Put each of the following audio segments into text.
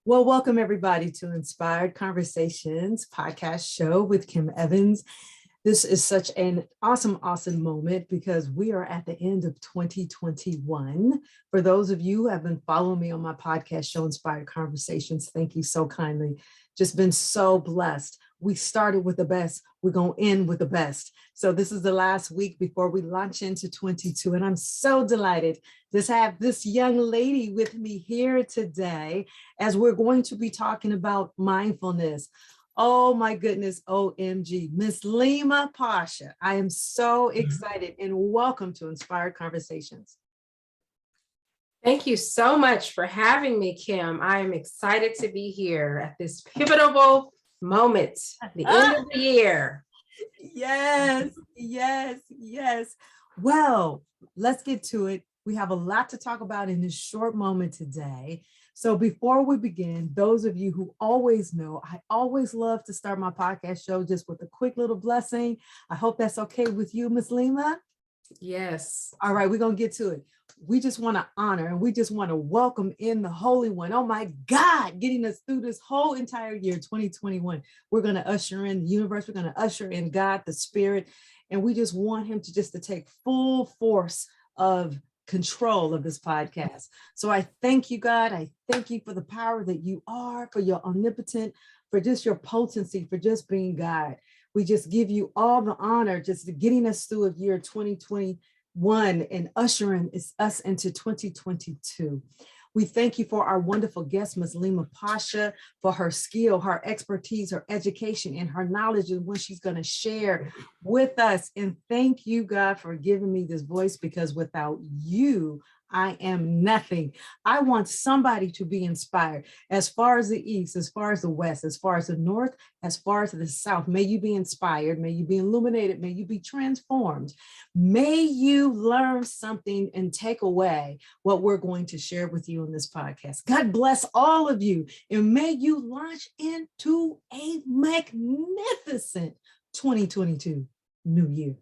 Well, welcome everybody to Inspired Conversations podcast show with Kim Evans. This is such an awesome moment because we are at the end of 2021. For those of you who have been following me on my podcast show, Inspired Conversations, thank you so kindly. Just been so blessed. We started with the best. We're going to end with the best. So this is the last week before we launch into 22. And I'm so delighted to have this young lady with me here today as we're going to be talking about mindfulness. Oh my goodness, OMG, Miss Leema Pasha. I am so excited and welcome to Inspired Conversations. Thank you so much for having me, Kim. I am excited to be here at this pivotal moment, the end of the year. Yes. Well, let's get to it. We have a lot to talk about in this short moment today. So before we begin, those of you who always know, I always love to start my podcast show just with a quick little blessing. I hope that's okay with you, Miss Leema. Yes. All right, we're going to get to it. We just want to honor and we just want to welcome in the Holy One. Oh my God, getting us through this whole entire year, 2021. We're going to usher in the universe. We're going to usher in God, the Spirit. And we just want him to take full force of control of this podcast. So I thank you, God. I thank you for the power that you are, for your omnipotent, for just your potency, for just being God. We just give you all the honor, just getting us through a year 2021 and ushering us into 2022. We thank you for our wonderful guest, Ms. Leema Pasha, for her skill, her expertise, her education, and her knowledge of what she's going to share with us. And thank you, God, for giving me this voice, because without you, I am nothing. I want somebody to be inspired as far as the east, as far as the west, as far as the north, as far as the south. May you be inspired. May you be illuminated. May you be transformed. May you learn something and take away what we're going to share with you in this podcast. God bless all of you. And may you launch into a magnificent 2022. New year.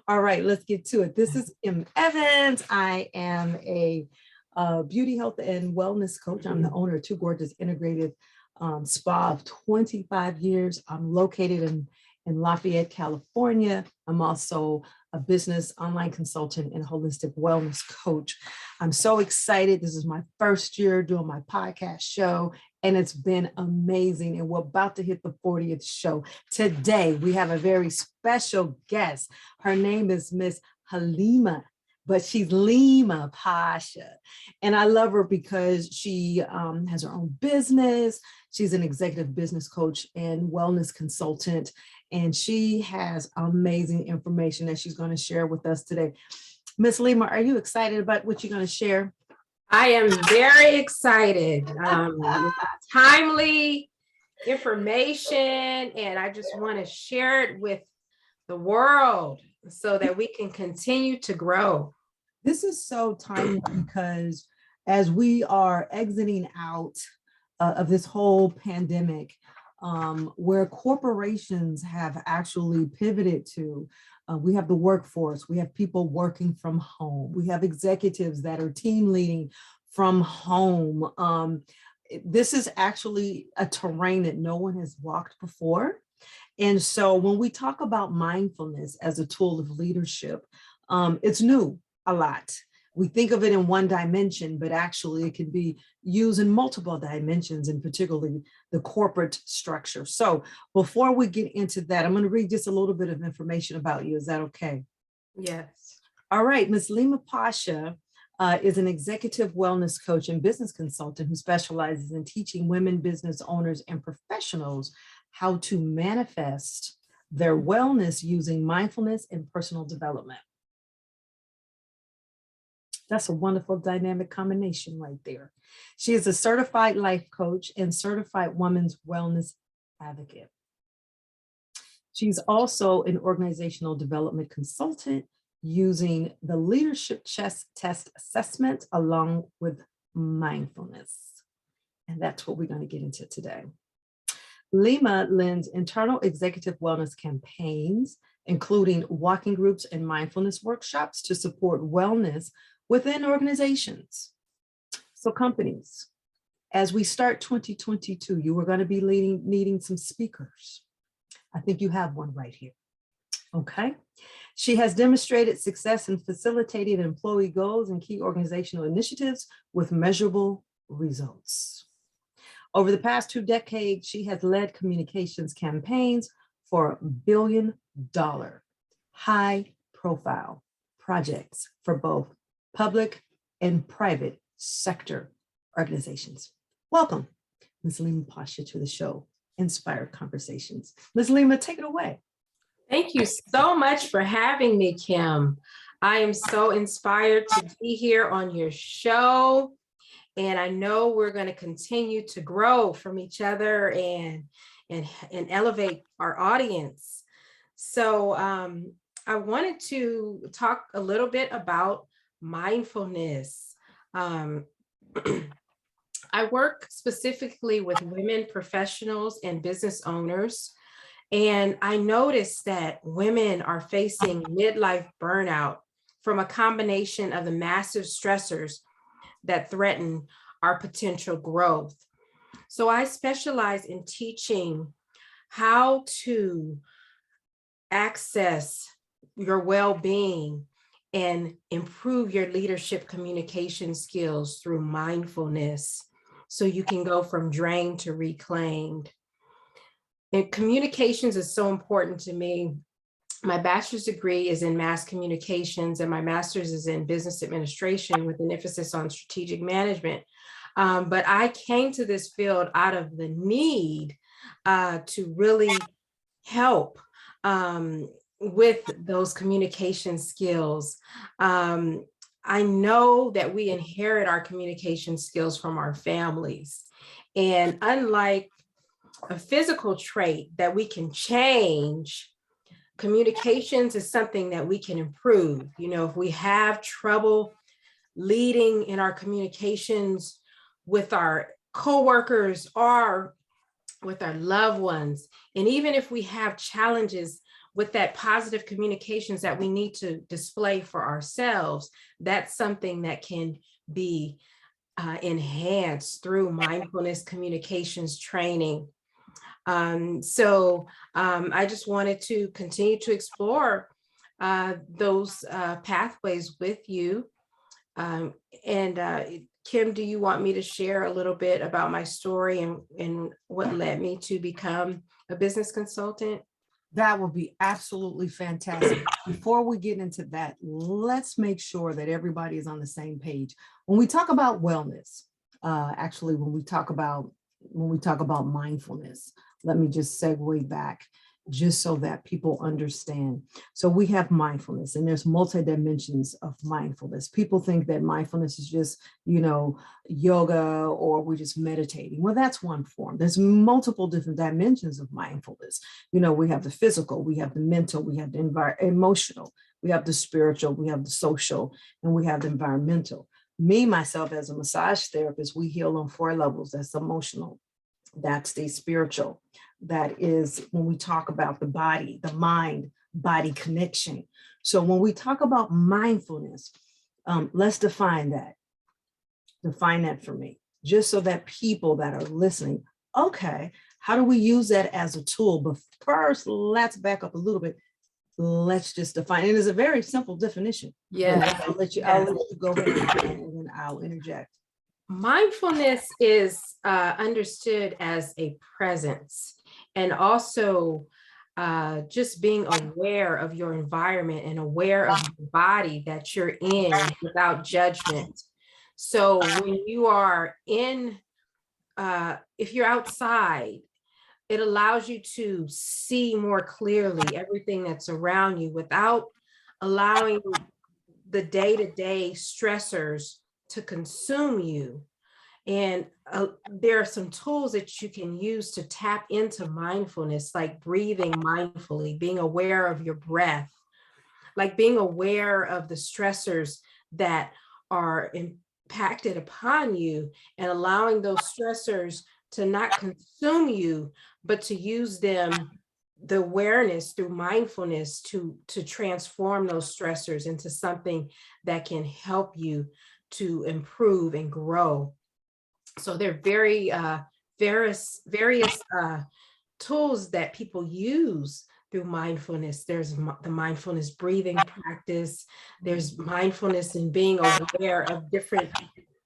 All right, let's get to it. This is Kim Evans. I am a beauty, health, and wellness coach. I'm the owner of Two Gorgeous Integrative Spa of 25 years. I'm located in Lafayette, California. I'm also a business online consultant and holistic wellness coach. I'm so excited. This is my first year doing my podcast show, and it's been amazing. And we're about to hit the 40th show. Today, we have a very special guest. Her name is Miss Leema, but she's Leema Pasha. And I love her because she has her own business. She's an executive business coach and wellness consultant. And she has amazing information that she's going to share with us today. Miss Leema, are you excited about what you're going to share? I am very excited. Timely information, and I just want to share it with the world so that we can continue to grow. This is so timely because as we are exiting out of this whole pandemic, where corporations have actually pivoted to, we have the workforce, we have people working from home, we have executives that are team leading from home. This is actually a terrain that no one has walked before. And so when we talk about mindfulness as a tool of leadership, it's new a lot. We think of it in one dimension, but actually it can be used in multiple dimensions, and particularly the corporate structure. So before we get into that, I'm going to read just a little bit of information about you. Is that okay? Yes. All right. Ms. Leema Pasha is an executive wellness coach and business consultant who specializes in teaching women business owners and professionals how to manifest their wellness using mindfulness and personal development. That's a wonderful dynamic combination right there. She is a certified life coach and certified women's wellness advocate. She's also an organizational development consultant using the leadership test assessment along with mindfulness. And that's what we're going to get into today. Leema lends internal executive wellness campaigns, including walking groups and mindfulness workshops to support wellness within organizations. So companies, As we start 2022, you are going to be needing some speakers. I think you have one right here. Okay. She has demonstrated success in facilitating employee goals and key organizational initiatives with measurable results. Over the past 2 decades, she has led communications campaigns for billion-dollar, high-profile projects for both public and private sector organizations. Welcome, Ms. Leema Pasha, to the show, Inspired Conversations. Ms. Leema, take it away. Thank you so much for having me, Kim. I am so inspired to be here on your show. And I know we're going to continue to grow from each other and elevate our audience. So I wanted to talk a little bit about mindfulness. I work specifically with women professionals and business owners. And I noticed that women are facing midlife burnout from a combination of the massive stressors that threaten our potential growth. So I specialize in teaching how to access your well-being and improve your leadership communication skills through mindfulness, so you can go from drained to reclaimed. And communications is so important to me. My bachelor's degree is in mass communications and my master's is in business administration with an emphasis on strategic management. But I came to this field out of the need to really help with those communication skills. I know that we inherit our communication skills from our families. And unlike a physical trait that we can change, communications is something that we can improve. You know, if we have trouble leading in our communications with our coworkers or with our loved ones, and even if we have challenges with that positive communications that we need to display for ourselves, that's something that can be enhanced through mindfulness communications training. I just wanted to continue to explore those pathways with you. Kim, do you want me to share a little bit about my story and what led me to become a business consultant? That would be absolutely fantastic. Before we get into that, let's make sure that everybody is on the same page. When we talk about wellness, actually, when we talk about mindfulness, let me just segue back just so that people understand. So we have mindfulness, and there's multi-dimensions of mindfulness. People think that mindfulness is just, yoga, or we're just meditating. Well, that's one form. There's multiple different dimensions of mindfulness. We have the physical, we have the mental, we have the emotional, we have the spiritual, we have the social, and we have the environmental. Me, myself, as a massage therapist, we heal on 4 levels. That's emotional, that's the spiritual. That is when we talk about the body, the mind, body connection. So when we talk about mindfulness, let's define that. Define that for me, just so that people that are listening, okay, how do we use that as a tool? But first, let's back up a little bit. Let's just define it. It is a very simple definition. Yeah. I'll let you go ahead and then I'll interject. Mindfulness is understood as a presence, and also just being aware of your environment and aware of the body that you're in without judgment. So when you are if you're outside, it allows you to see more clearly everything that's around you without allowing the day-to-day stressors to consume you. And there are some tools that you can use to tap into mindfulness, like breathing mindfully, being aware of your breath, like being aware of the stressors that are impacted upon you, and allowing those stressors to not consume you, but to use them, the awareness through mindfulness, to transform those stressors into something that can help you to improve and grow. So there are various tools that people use through mindfulness. There's the mindfulness breathing practice. There's mindfulness in being aware of different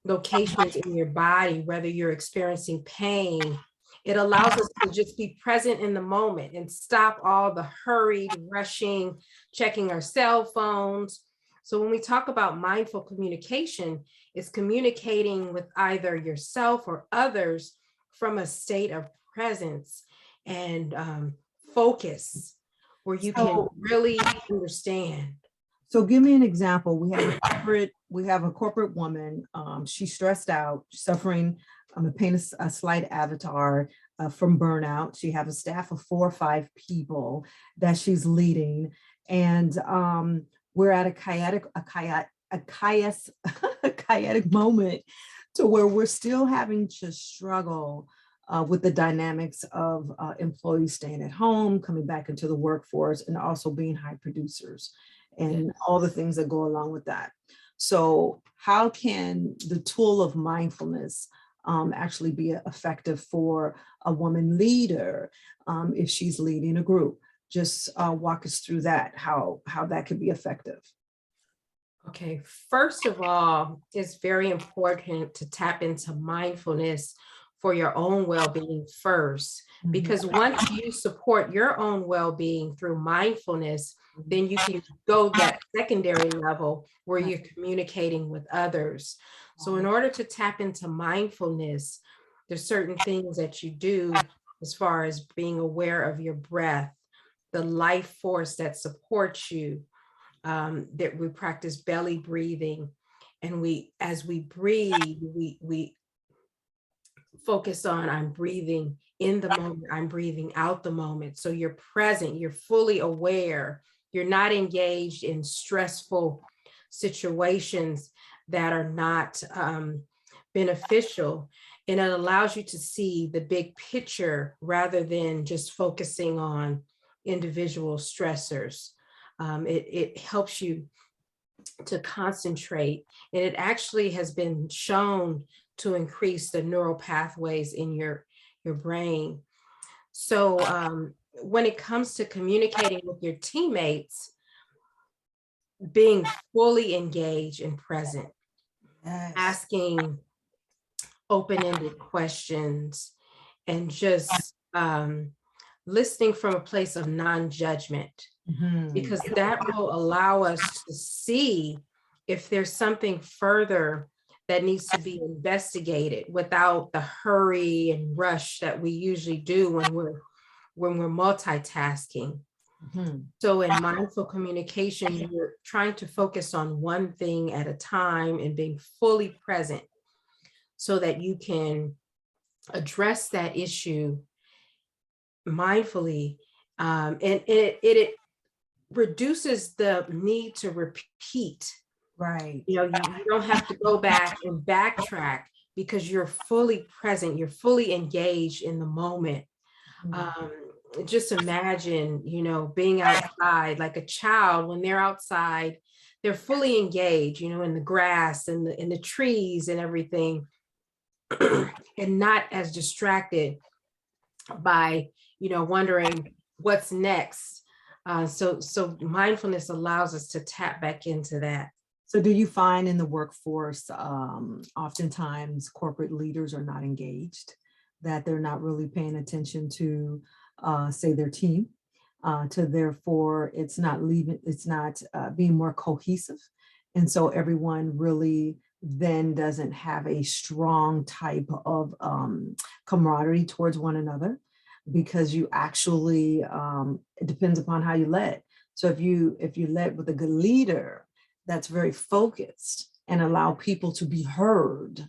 locations in your body, whether you're experiencing pain. It allows us to just be present in the moment and stop all the hurried, rushing, checking our cell phones. So when we talk about mindful communication, it's communicating with either yourself or others from a state of presence and focus, where you can really understand. So give me an example. We have a corporate woman. She's stressed out, suffering. I'm gonna paint a slight avatar from burnout. She has a staff of 4 or 5 people that she's leading, and we're at a chaotic moment to where we're still having to struggle with the dynamics of employees staying at home, coming back into the workforce, and also being high producers and all the things that go along with that. So how can the tool of mindfulness actually be effective for a woman leader if she's leading a group? Just walk us through that, how that could be effective. Okay, first of all, it's very important to tap into mindfulness for your own well-being first, because once you support your own well-being through mindfulness, then you can go that secondary level where you're communicating with others. So in order to tap into mindfulness, there's certain things that you do as far as being aware of your breath, the life force that supports you, that we practice belly breathing. And as we breathe, we focus on, I'm breathing in the moment, I'm breathing out the moment. So you're present, you're fully aware, you're not engaged in stressful situations that are not beneficial. And it allows you to see the big picture rather than just focusing on individual stressors. It helps you to concentrate, and it actually has been shown to increase the neural pathways in your brain. So when it comes to communicating with your teammates, being fully engaged and present, asking open-ended questions, and just listening from a place of non-judgment, because that will allow us to see if there's something further that needs to be investigated without the hurry and rush that we usually do when we're multitasking. So in mindful communication, you're trying to focus on one thing at a time and being fully present so that you can address that issue mindfully. And it reduces the need to repeat. Right. You don't have to go back and backtrack because you're fully present, you're fully engaged in the moment. Just imagine, being outside like a child. When they're outside, they're fully engaged, in the grass and the trees and everything, and not as distracted by, wondering what's next. So mindfulness allows us to tap back into that. So do you find in the workforce, oftentimes corporate leaders are not engaged, that they're not really paying attention to, say, their team, to therefore it's not being more cohesive. And so everyone really then doesn't have a strong type of camaraderie towards one another, because you actually, it depends upon how you led. So if you led with a good leader that's very focused and allow people to be heard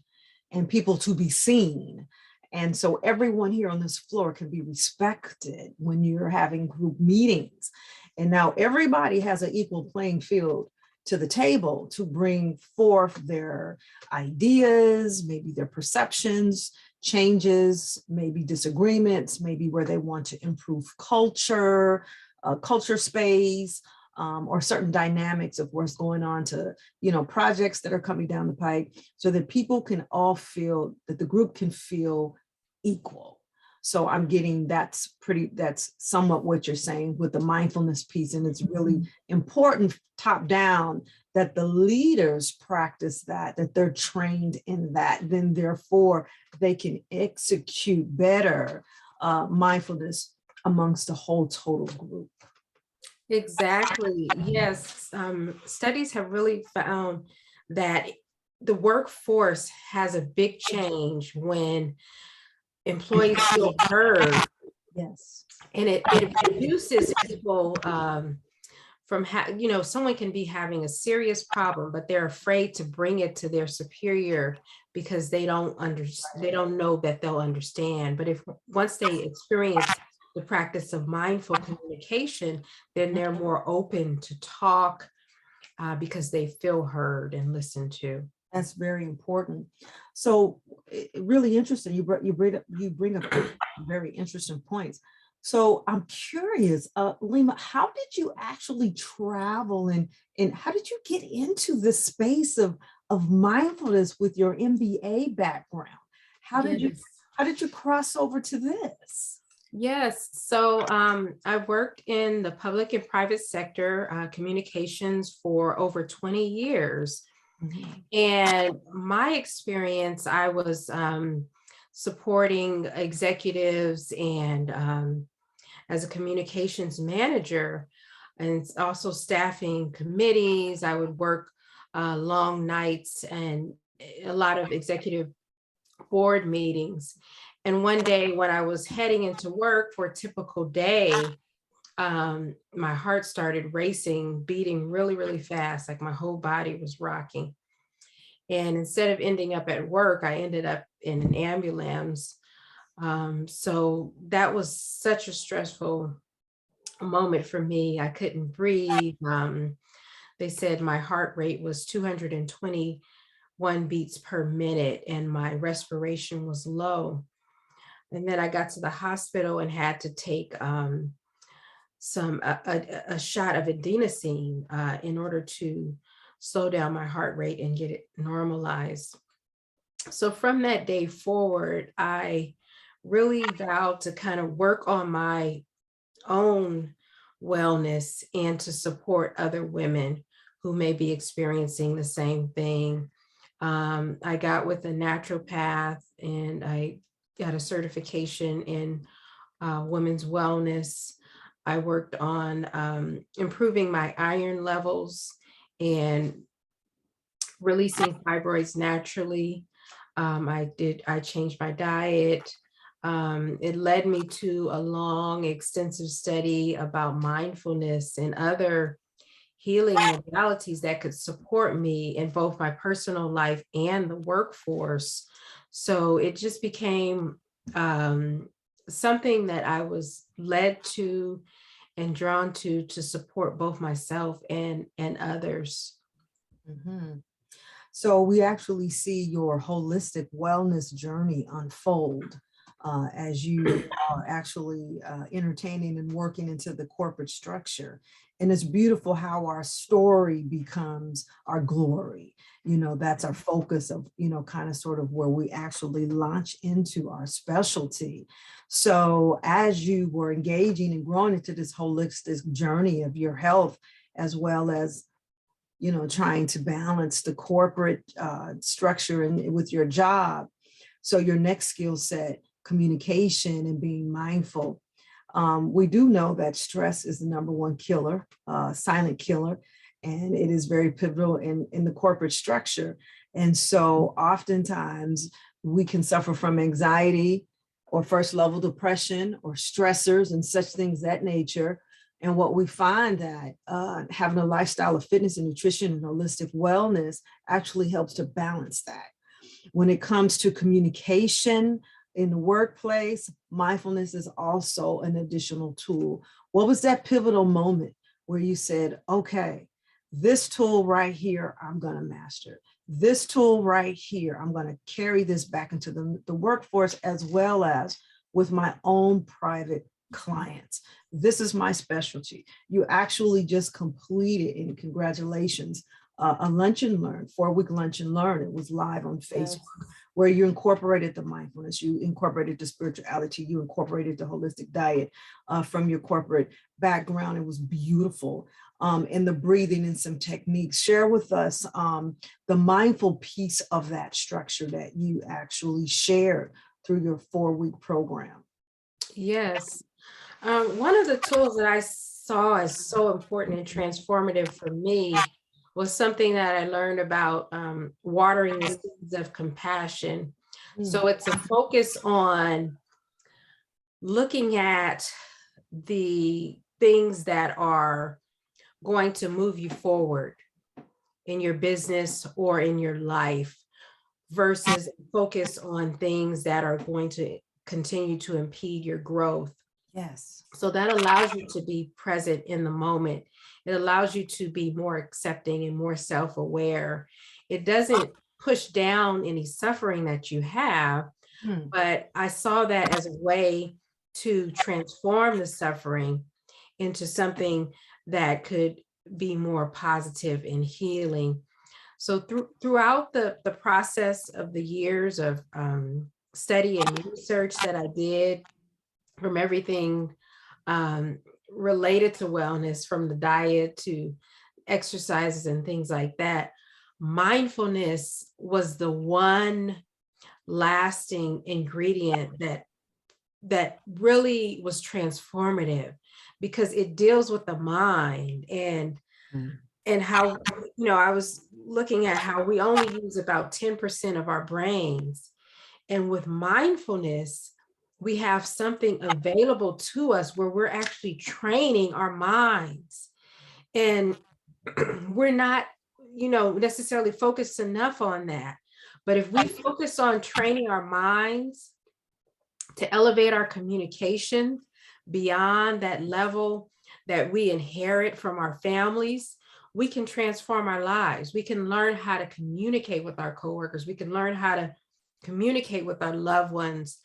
and people to be seen. And so everyone here on this floor can be respected when you're having group meetings. And now everybody has an equal playing field to the table to bring forth their ideas, maybe their perceptions, changes, maybe disagreements, maybe where they want to improve culture space, or certain dynamics of what's going on to, projects that are coming down the pike, so that people can all feel that the group can feel equal. So I'm getting that's somewhat what you're saying with the mindfulness piece. And it's really important top down that the leaders practice that they're trained in that, then therefore they can execute better mindfulness amongst the whole total group. Exactly. Yes. Studies have really found that the workforce has a big change when employees feel heard. Yes. And it reduces people from, someone can be having a serious problem, but they're afraid to bring it to their superior because they don't know that they'll understand. But once they experience the practice of mindful communication, then they're more open to talk because they feel heard and listened to. That's very important. So really interesting. You bring up very interesting points. So I'm curious, Leema, how did you actually travel and how did you get into the space of mindfulness with your MBA background? How did you cross over to this? Yes. So I worked in the public and private sector communications for over 20 years. Mm-hmm. And my experience, I was supporting executives and as a communications manager, and also staffing committees. I would work long nights and a lot of executive board meetings. And one day when I was heading into work for a typical day, my heart started racing, beating really, really fast, like my whole body was rocking. And instead of ending up at work, I ended up in an ambulance. So that was such a stressful moment for me. I couldn't breathe. They said my heart rate was 221 beats per minute and my respiration was low. And then I got to the hospital and had to take a shot of adenosine in order to slow down my heart rate and get it normalized. So from that day forward, I really vowed to kind of work on my own wellness and to support other women who may be experiencing the same thing. I got with a naturopath and I got a certification in women's wellness. I worked on improving my iron levels and releasing fibroids naturally. I changed my diet. It led me to a long, extensive study about mindfulness and other healing modalities that could support me in both my personal life and the workforce. So it just became something that I was led to and drawn to support both myself and others. Mm-hmm. So we actually see your holistic wellness journey unfold as you are actually entertaining and working into the corporate structure. And it's beautiful how our story becomes our glory. That's our focus of, kind of sort of where we actually launch into our specialty. So as you were engaging and growing into this holistic journey of your health, as well as trying to balance the corporate structure and with your job. So your next skill set, communication and being mindful. We do know that stress is the number one killer, silent killer, and it is very pivotal in the corporate structure. And so oftentimes we can suffer from anxiety or first level depression or stressors and such things that nature. And what we find that having a lifestyle of fitness and nutrition and holistic wellness actually helps to balance that. When it comes to communication in the workplace, mindfulness is also an additional tool. What was that pivotal moment where you said, okay, this tool right here, I'm going to master. This tool right here, I'm going to carry this back into the workforce as well as with my own private clients. This is my specialty. You actually just completed, and congratulations, a lunch and learn, 4-week lunch and learn. It was live on Facebook, where you incorporated the mindfulness, you incorporated the spirituality, you incorporated the holistic diet from your corporate background. It was beautiful. And the breathing and some techniques. Share with us the mindful piece of that structure that you actually shared through your 4-week program. Yes. One of the tools that I saw as so important and transformative for me was something that I learned about watering the seeds of compassion. So it's a focus on looking at the things that are going to move you forward in your business or in your life versus focus on things that are going to continue to impede your growth. Yes. So that allows you to be present in the moment. It allows you to be more accepting and more self-aware. It doesn't push down any suffering that you have, but I saw that as a way to transform the suffering into something that could be more positive and healing. So throughout the process of the years of study and research that I did, from everything related to wellness, from the diet to exercises and things like that, mindfulness was the one lasting ingredient that really was transformative, because it deals with the mind and how, I was looking at how we only use about 10% of our brains. And with mindfulness, we have something available to us where we're actually training our minds. And we're not, necessarily focused enough on that. But if we focus on training our minds to elevate our communication beyond that level that we inherit from our families, we can transform our lives. We can learn how to communicate with our coworkers. We can learn how to communicate with our loved ones.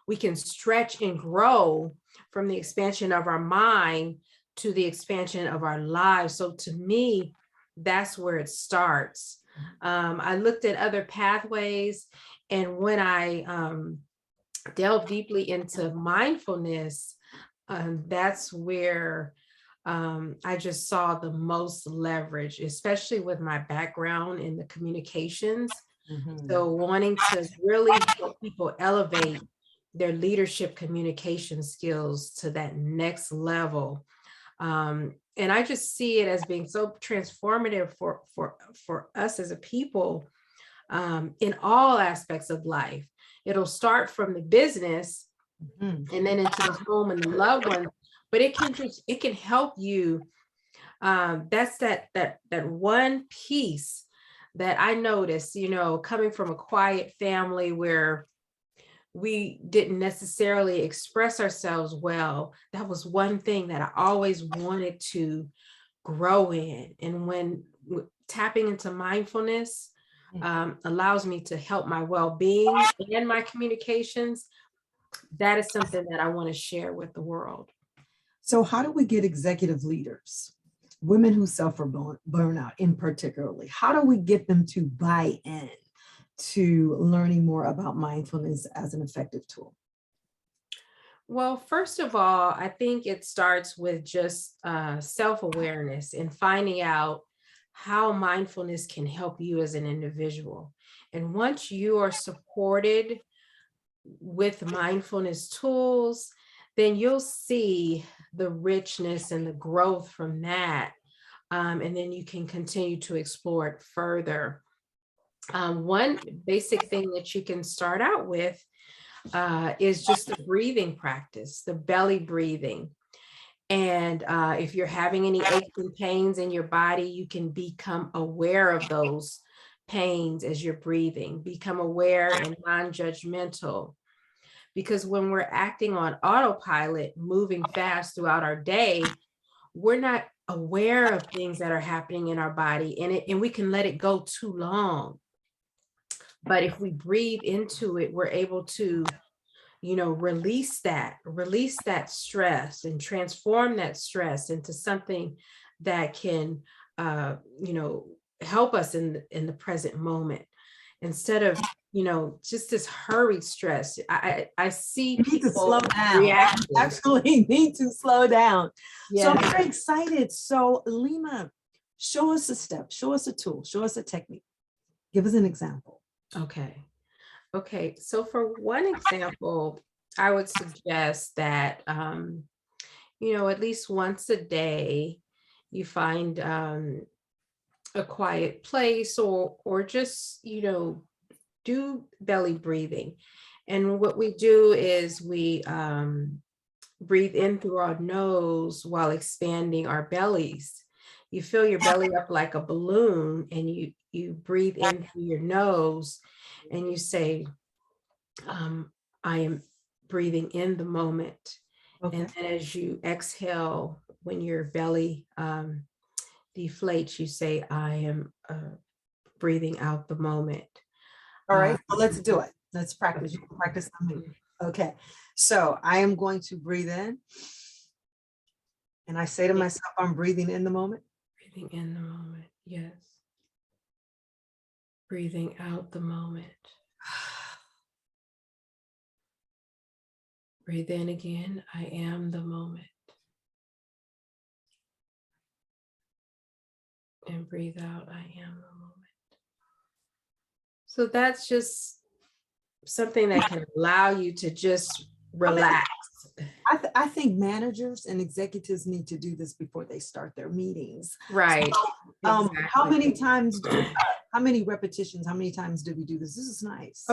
We can stretch and grow from the expansion of our mind to the expansion of our lives. So to me, that's where it starts. I looked at other pathways, and when I delved deeply into mindfulness, that's where I just saw the most leverage, especially with my background in the communications. So wanting to really help people elevate their leadership communication skills to that next level. And I just see it as being so transformative for us as a people in all aspects of life. It'll start from the business and then into the home and the loved ones, but it can help you. That's that one piece that I noticed, coming from a quiet family where we didn't necessarily express ourselves well. That was one thing that I always wanted to grow in. And when tapping into mindfulness allows me to help my well-being and my communications, that is something that I want to share with the world. So how do we get executive leaders, women who suffer burnout in particularly, how do we get them to buy in to learning more about mindfulness as an effective tool? Well, first of all, I think it starts with just self-awareness and finding out how mindfulness can help you as an individual. And once you are supported with mindfulness tools, then you'll see the richness and the growth from that. And then you can continue to explore it further. One basic thing that you can start out with is just the breathing practice, the belly breathing. And if you're having any aches and pains in your body, you can become aware of those pains as you're breathing, become aware and non-judgmental. Because when we're acting on autopilot, moving fast throughout our day, we're not aware of things that are happening in our body, and we can let it go too long. But if we breathe into it, we're able to release that stress and transform that stress into something that can, help us in the present moment instead of, just this hurried stress. I see You need to slow people down. reacting. Actually need to slow down. So I'm Yeah. very excited. So Leema, show us a step, show us a tool, show us a technique. Give us an example. Okay. So for one example, I would suggest that, at least once a day, you find a quiet place or just, do belly breathing. And what we do is we breathe in through our nose while expanding our bellies. You fill your belly up like a balloon and you breathe in through your nose and you say, I am breathing in the moment. Okay. And then as you exhale, when your belly deflates, you say, I am breathing out the moment. All right. So let's do it. Let's practice. You can practice on me. Okay. So I am going to breathe in. And I say to myself, I'm breathing in the moment. Breathing in the moment. Yes. Breathing out the moment. Breathe in again. I am the moment. And breathe out. I am the moment. So that's just something that can allow you to just relax. I think managers and executives need to do this before they start their meetings. Right. So, Exactly. how many times, how many repetitions, how many times do we do this? This is nice.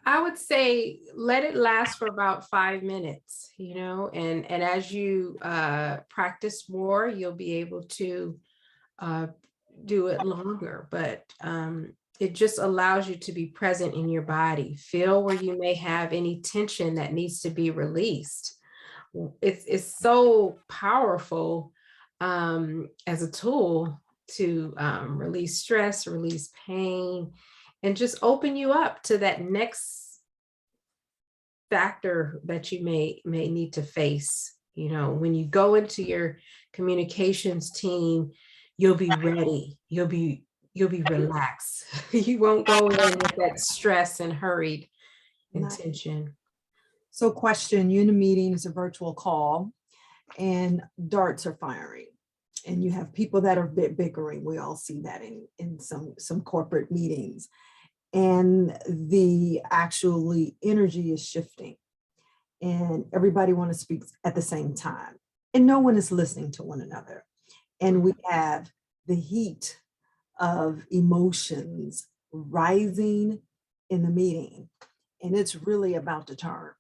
I would say let it last for about 5 minutes, and as you practice more, you'll be able to do it longer, but it just allows you to be present in your body, feel where you may have any tension that needs to be released. It's so powerful as a tool to release stress, release pain, and just open you up to that next factor that you may need to face. When you go into your communications team, you'll be ready. You'll be relaxed. You won't go in with that stress and hurried intention. So question, you're in a meeting, it's a virtual call, and darts are firing. And you have people that are bickering. We all see that in some corporate meetings. And the actually energy is shifting. And everybody wants to speak at the same time. And no one is listening to one another. And we have the heat of emotions rising in the meeting. And it's really about to turn.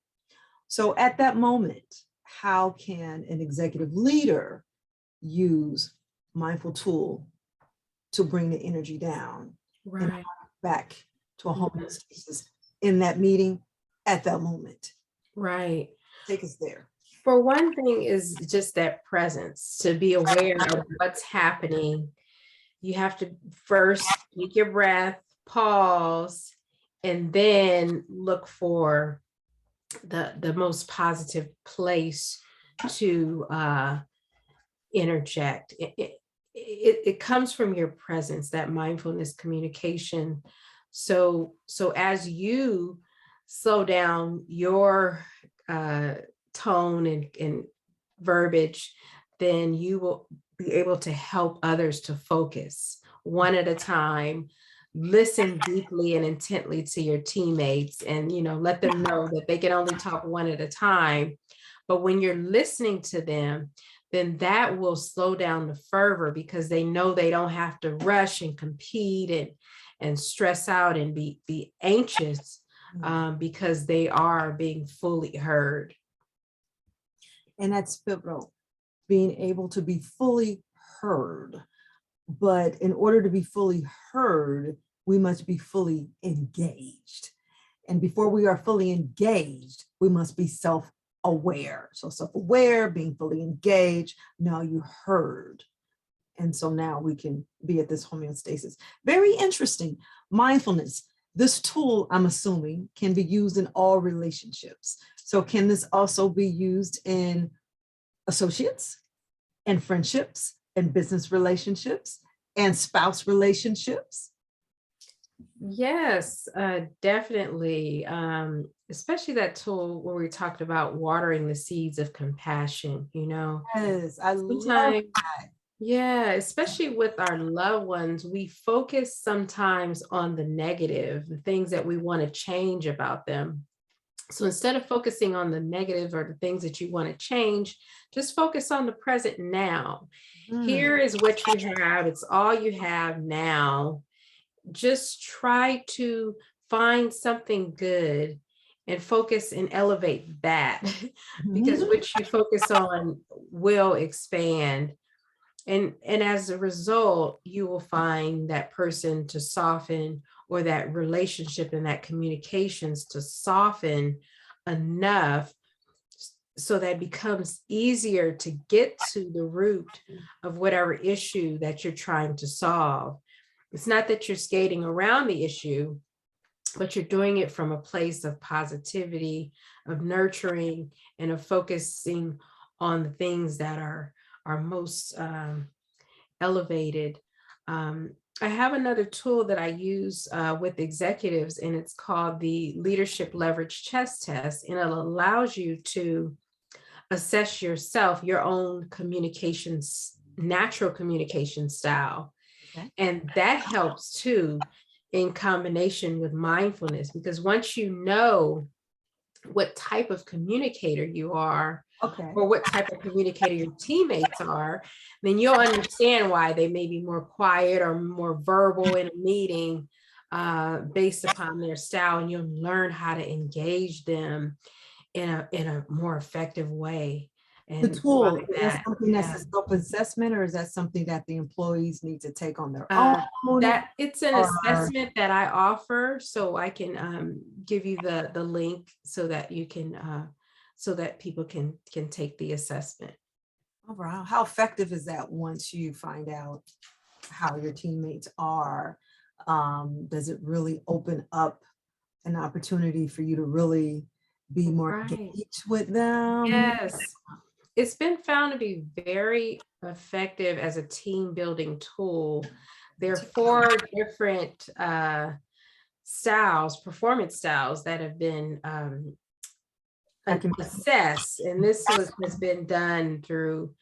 So at that moment, how can an executive leader use mindful tool to bring the energy down and back to a homeostasis in that meeting at that moment? Right. Take us there. For one thing is just that presence, to be aware of what's happening. You have to first take your breath, pause, and then look for the most positive place to interject. It comes from your presence, that mindfulness communication. So as you slow down your tone and verbiage, then you will be able to help others to focus one at a time. Listen deeply and intently to your teammates, and let them know that they can only talk one at a time. But when you're listening to them, then that will slow down the fervor, because they know they don't have to rush and compete and stress out and be anxious, because they are being fully heard. And that's pivotal, being able to be fully heard. But in order to be fully heard, we must be fully engaged. And before we are fully engaged, we must be self-aware. So self-aware, being fully engaged, now you heard. And so now we can be at this homeostasis. Very interesting. Mindfulness. this tool, I'm assuming, can be used in all relationships. So can this also be used in associates and friendships and business relationships and spouse relationships? Yes, definitely. Especially that tool where we talked about watering the seeds of compassion, Yes, I love sometimes, that. yeah, especially with our loved ones, we focus sometimes on the negative, the things that we want to change about them. So instead of focusing on the negative or the things that you want to change, just focus on the present now. Mm, Here is what you have. It's all you have now. Just try to find something good and focus and elevate that because mhm. what you focus on will expand. And as a result, you will find that person to soften, or that relationship and that communications to soften enough so that it becomes easier to get to the root of whatever issue that you're trying to solve. It's not that you're skating around the issue, but you're doing it from a place of positivity, of nurturing, and of focusing on the things that are most elevated. I have another tool that I use with executives, and it's called the Leadership Leverage Chess Test, and it allows you to assess yourself, your own communications, natural communication style. Okay. And that helps too in combination with mindfulness, because once you know what type of communicator you are, Okay. or what type of communicator your teammates are, then you'll understand why they may be more quiet or more verbal in a meeting based upon their style, and you'll learn how to engage them in a more effective way. The And tool, by is that that, something that's yeah. a self-assessment, or is that something that the employees need to take on their own? That it's an Or assessment that I offer, so I can give you the link so that you can so that people can take the assessment. overall, how effective is that once you find out how your teammates are? Does it really open up an opportunity for you to really be more Right. engaged with them? Yes. It's been found to be very effective as a team building tool. There are four different styles, performance styles that have been I can, assessed, and has been done through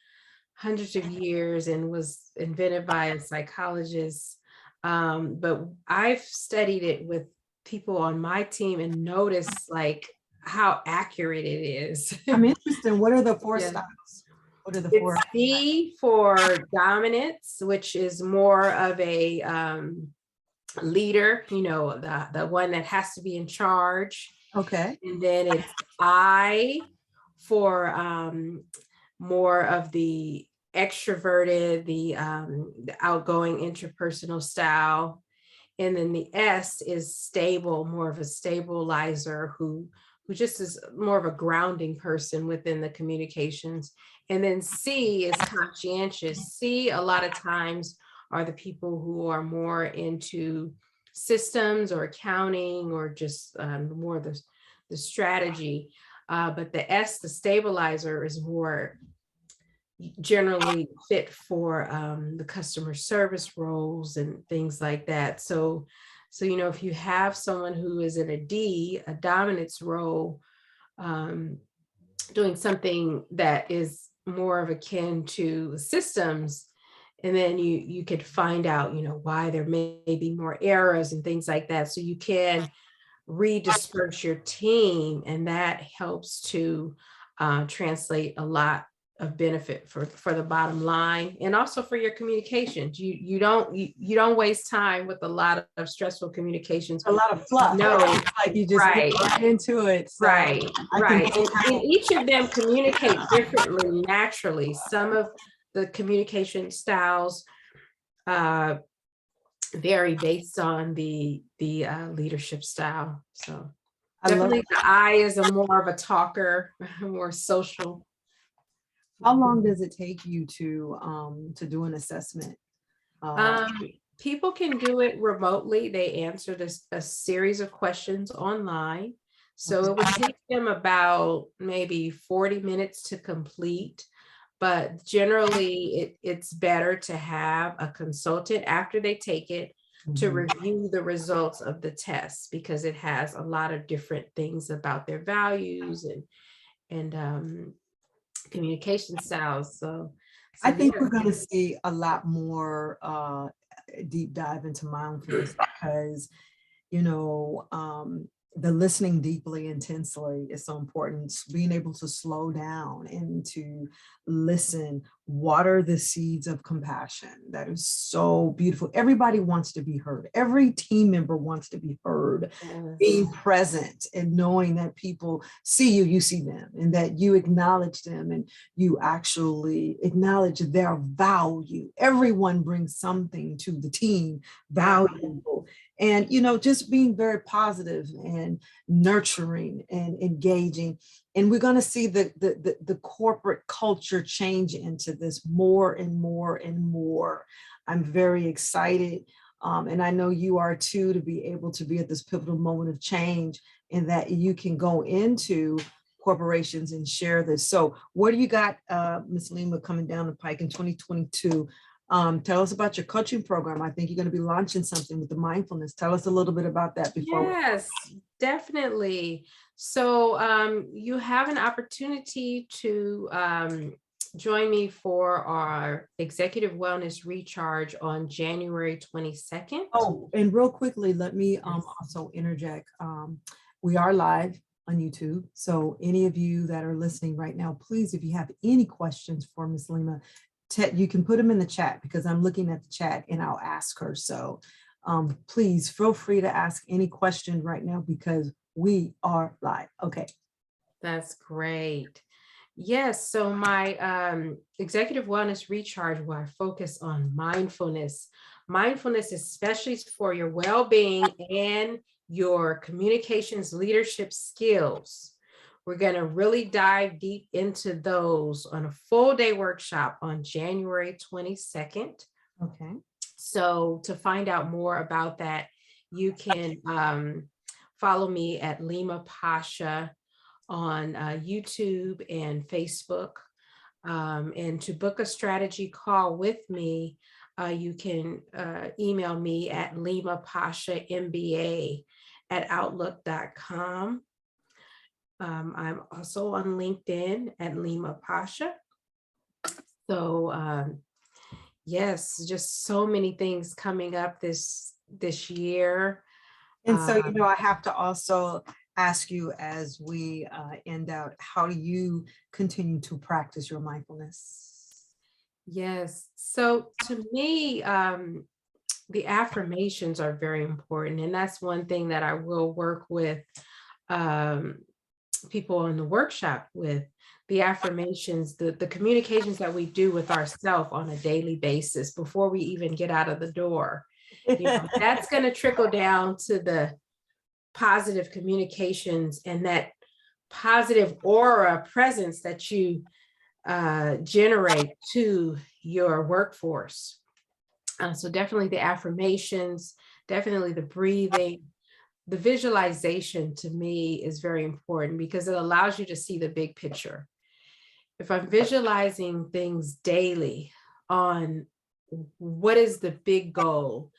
hundreds of years and was invented by a psychologist. But I've studied it with people on my team and noticed like how accurate it is. I'm interested. What are the four Yeah. styles? What are the four? It's D for dominance, which is more of a leader, the one that has to be in charge. Okay. And then it's I for more of the extroverted, the outgoing interpersonal style. And then the S is stable, more of a stabilizer who just is more of a grounding person within the communications. And then C is conscientious. C a lot of times are the people who are more into systems or accounting or just more the strategy. But the S, the stabilizer, is more generally fit for the customer service roles and things like that. So if you have someone who is in a D, a dominance role, um, doing something that is more of akin to systems, and then you could find out why there may be more errors and things like that, so you can redisperse your team, and that helps to translate a lot of benefit for the bottom line, and also for your communications. You don't waste time with a lot of stressful communications. A lot of fluff. No, Like you just get right, right into it. So right, I can right. And each of them communicate differently naturally. Some of the communication styles uh, vary based on the leadership style. So I love definitely the I is a more of a talker, more social. How long does it take you to do an assessment? Um, People can do it remotely. They answer a series of questions online. So it would take them about maybe 40 minutes to complete. But generally, it's better to have a consultant after they take it to Mhm. review the results of the test, because it has a lot of different things about their values and communication styles. I So think we're there. going to see a lot more deep dive into mindfulness because, you know, the listening deeply, intensely is so important. Being able to slow down and to listen, water the seeds of compassion. That is so beautiful. Everybody wants to be heard. Every team member wants to be heard. Yes. Being present and knowing that people see you, you see them, and that you acknowledge them and you actually acknowledge their value. Everyone brings something to the team valuable. And, you know, just being very positive and nurturing and engaging. And we're going to see the corporate culture change into this more and more and more. I'm very excited. And I know you are too, to be able to be at this pivotal moment of change and that you can go into corporations and share this. So what do you got, Ms. Leema, coming down the pike in 2022? Tell us about your coaching program. I think you're going to be launching something with the mindfulness. Tell us a little bit about that before. Yes, definitely. So you have an opportunity to join me for our Executive Wellness Recharge on January 22nd. Oh, and real quickly, let me Yes. also interject. We are live on YouTube. So any of you that are listening right now, please, if you have any questions for Ms. Leema, you can put them in the chat because I'm looking at the chat and I'll ask her. So please feel free to ask any question right now because we are live. Okay. That's great. Yes, so my Executive Wellness Recharge, where I focus on mindfulness. Mindfulness, especially for your well-being and your communications leadership skills. We're going to really dive deep into those on a full day workshop on January 22nd. Okay. So to find out more about that, you can follow me at Leema Pasha on YouTube and Facebook. And to book a strategy call with me, you can email me at Leema Pasha MBA at outlook.com. I'm also on LinkedIn at Leema Pasha. So yes, just so many things coming up this year. And so, you know, I have to also ask you as we end out, how do you continue to practice your mindfulness? Yes. So to me, the affirmations are very important. And that's one thing that I will work with people in the workshop with. The affirmations, the communications that we do with ourselves on a daily basis before we even get out of the door. You know, that's going to trickle down to the positive communications and that positive aura presence that you generate to your workforce. So definitely the affirmations, definitely the breathing, the visualization to me is very important because it allows you to see the big picture. If I'm visualizing things daily on what is the big goal,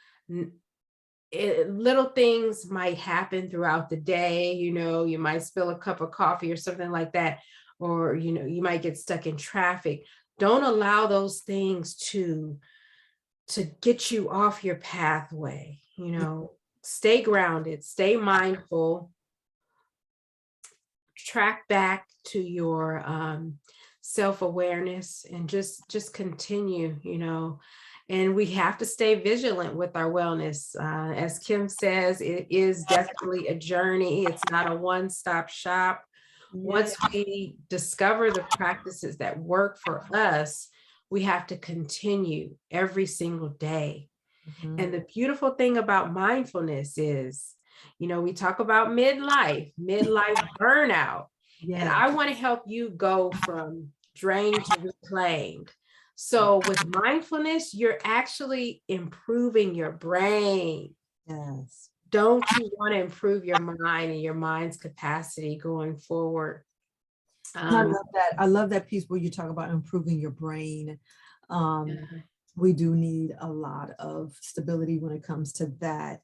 little things might happen throughout the day. You know, you might spill a cup of coffee or something like that, or, you know, you might get stuck in traffic. Don't allow those things to get you off your pathway. You know, stay grounded, stay mindful, track back to your self-awareness and just continue, you know. And we have to stay vigilant with our wellness. As Kim says, it is definitely a journey. It's not a one-stop shop. Once we discover the practices that work for us, we have to continue every single day. Mhm. And the beautiful thing about mindfulness is, you know, we talk about midlife burnout. And Yeah. I want to help you go from drained to reclaimed. So with mindfulness, you're actually improving your brain. Yes. Don't you want to improve your mind and your mind's capacity going forward? And I love that. I love that piece where you talk about improving your brain. We do need a lot of stability when it comes to that.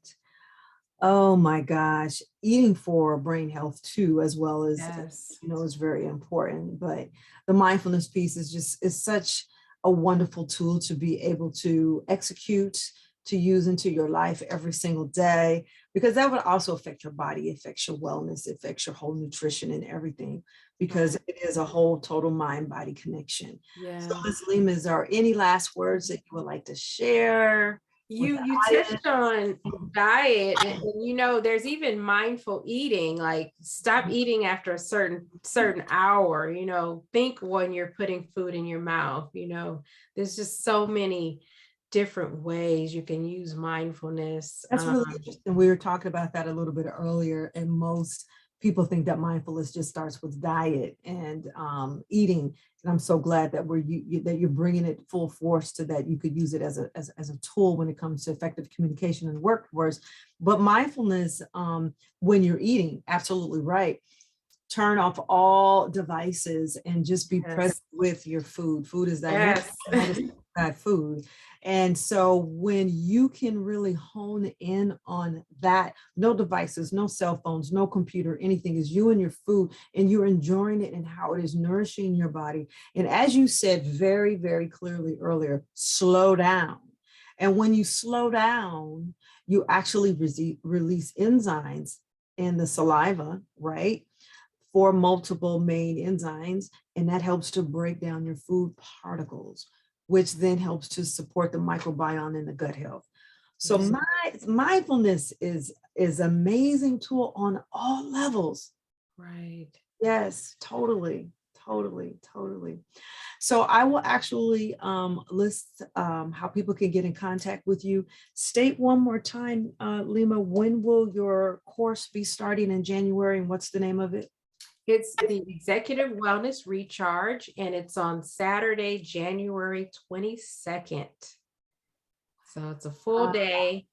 Oh my gosh, eating for brain health too, as well as, Yes. is very important. But the mindfulness piece is such a wonderful tool to be able to execute, to use into your life every single day, because that would also affect your body, affects your wellness, affects your whole nutrition and everything, because it is a whole total mind-body connection. So Yeah. Ms. Leema, is there any last words that you would like to share? You touched on diet, and there's even mindful eating, like stop eating after a certain hour, think when you're putting food in your mouth. There's just so many different ways you can use mindfulness. That's really interesting. We were talking about that a little bit earlier, and most people think that mindfulness just starts with diet and eating. And I'm so glad that that you're bringing it full force to that. You could use it as a tool when it comes to effective communication in the workforce. But mindfulness, when you're eating, absolutely right. Turn off all devices and just be present with your food. Food is that that food. And so when you can really hone in on that, no devices, no cell phones, no computer, anything, is you and your food, and you're enjoying it and how it is nourishing your body. And as you said very, very clearly earlier, slow down. And when you slow down, you actually release enzymes in the saliva, right? For multiple main enzymes, and that helps to break down your food particles, which then helps to support the microbiome and the gut health. So mindfulness is amazing tool on all levels. Right. Yes, totally. So I will actually list how people can get in contact with you. State one more time, Leema, when will your course be starting in January, and what's the name of it? It's the Executive Wellness Recharge, and it's on Saturday, January 22nd. So it's a full day.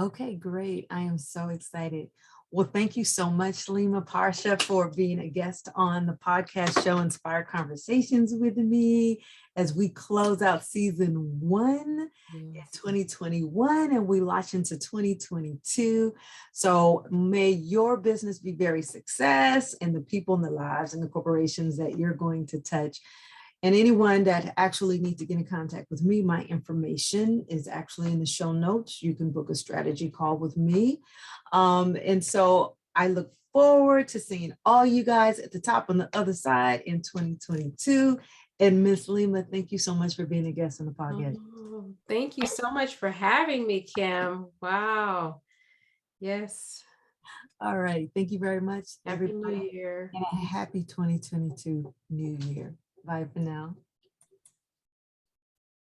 Okay, great. I am so excited. Well, thank you so much, Leema Pasha, for being a guest on the podcast show Inspire Conversations with me as we close out season 1 in 2021 and we launch into 2022. So may your business be very success, and the people and the lives and the corporations that you're going to touch. And anyone that actually needs to get in contact with me, my information is actually in the show notes. You can book a strategy call with me. And so I look forward to seeing all you guys at the top on the other side in 2022. And Miss Leema, thank you so much for being a guest on the podcast. Oh, thank you so much for having me, Kim. Wow. Yes. All right. Thank you very much, Happy everybody. New Year. And a happy 2022 New Year. Bye for now.